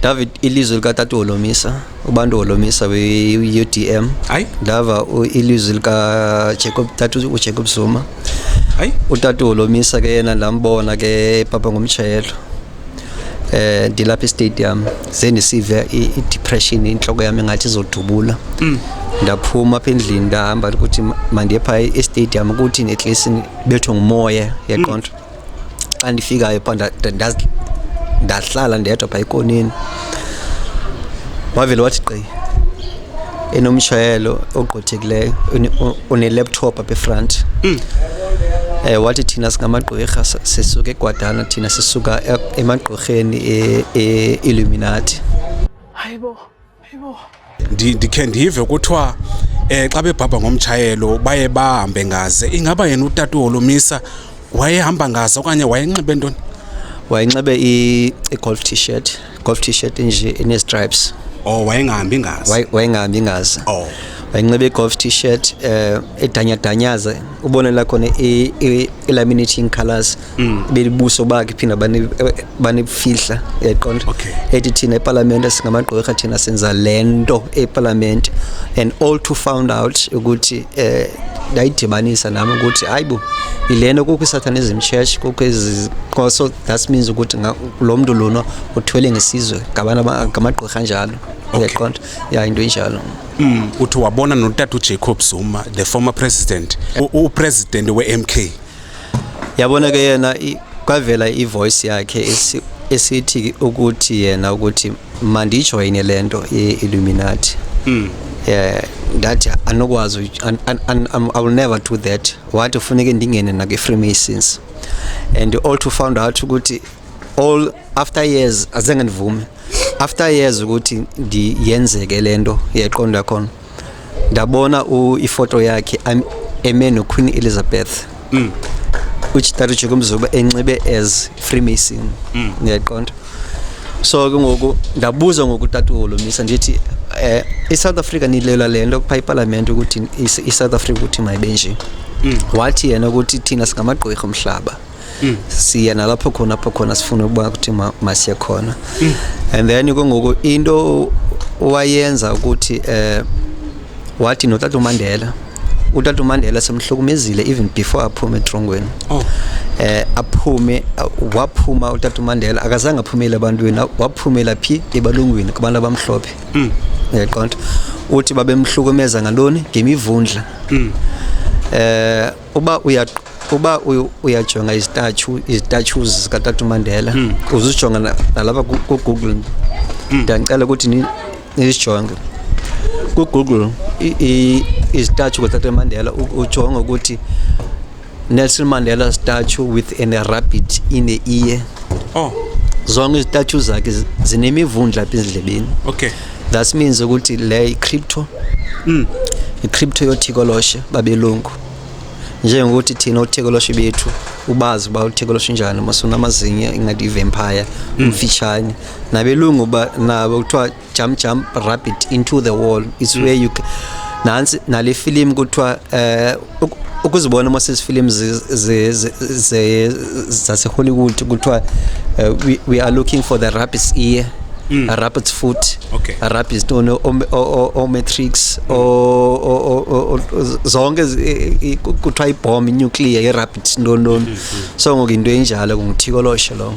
David ilizwi lika Tatu Holomisa ubantu Holomisa we-UDM ndava ilizwi lika Jacob Zuma uTatu Holomisa ke yena ndambona ke papa ngomtshayelo ndilapha stadium sendisive i-depression inhloko yami ngathi izodubula ndaphuma apha endlini ndahamba ukuthi mandiye pha e-stadium ukuthi at least bethwe ngumoya yaqonda xa ndifikayo pha ndahlala ndedwa pha ikonini wavele wathi qi enomshayelo ogqothekileyo une-laptop apha efront wathi thina singamagqwirha sisuka eGwadana thina sisuka emagqwirheni e-Illuminati. Hayibo ndikhe ndive kuthiwa xa bebhabha ngomtshayelo baye bahambe ngaze. Ingaba yena uTatu Holomisa wayehamba ngaze okanye wayenxibe ntoni? Wayenxibe i-golf t-shirt nje ine-stripes. Wayengahambi ngaze. Wayengahambi ngaze. Wayenxibe i-golf t-shirt edanyadanyaza ubonela khona i-laminating colors belibuso bakhe phinda banefihla yaqonda ethi thina eParliament singamagqwirha thina senza lento eParliament and all to found out ukuthi dayidibanisa nami ukuthi hayibo ilento kukho iSatanism Church kukho so that means ukuthi lo muntu lona uthwele ngesizwe ngamagqwirha njalo yaqonda into enjalo. Uthi wabona noTatu Jacob Zuma the former president upresident we-MK yabona ke yena kwavela ivoice yakhe esithi ukuthi yena ukuthi mandijoyine lento ye-Illuminati that anokwazi I will never do that wathi ufuneke ndingene nake-Freemasons and all to found out ukuthi all after years azange ndivume after years ukuthi ndiyenzeke lento yaqonda khona ndabona ifoto yakhe eme no Queen Elizabeth which Tatu Jacob Zuma enxibe as Freemason yaqonda so ke ngoku ndabuza ngoku Tatu Holomisa ndithi iSouth Africa nilela lento pha eParliament ukuthi iSouth Africa ukuthi mayibenje wathi yena ukuthi thina singamagqwirha omhlaba siya nalapho khona sifuna ukuba ukuthi masiya khona and then ngoku into wayenza ukuthi wathi noTatu Mandela uTatu Mandela semhlukumezile even before aphume etrongweni waphuma uTatu Mandela akazange aphumele abantwini waphumela phi ebalungwini kubantu abamhlophe yaqonda uthi babemhlukumeza ngaloni ngemivundla uba uyajonga izitatues zika Tatu Mandela uzijonga nalapha ku Google ndicela ukuthi nizijonge ku Google istatue ka Tatu Mandela ujonga ukuthi Nelson Mandela statue with a rabbit in the ear zonke izitatues zakhe zinemivundla apha ezindlebeni that means ukuthi le i-crypto yoThixoloshe babelungu njengokuthi thina uThixoloshe bethu ubazi ba uThixoloshe njani masona amazinyo ingadi vampire umfishane nabelungu nabo kuthiwa jump rabbit into the wall is where you nansi nale film kuthiwa ukuzibona mase film zase Hollywood kuthiwa we are looking for the rabbit's ear a rabbit's foot a rabbit's o matrix o zonke kuthiwa ibomb nuclear ye rabbit ndondoni so ngoku into enjalo nguthikoloshe lo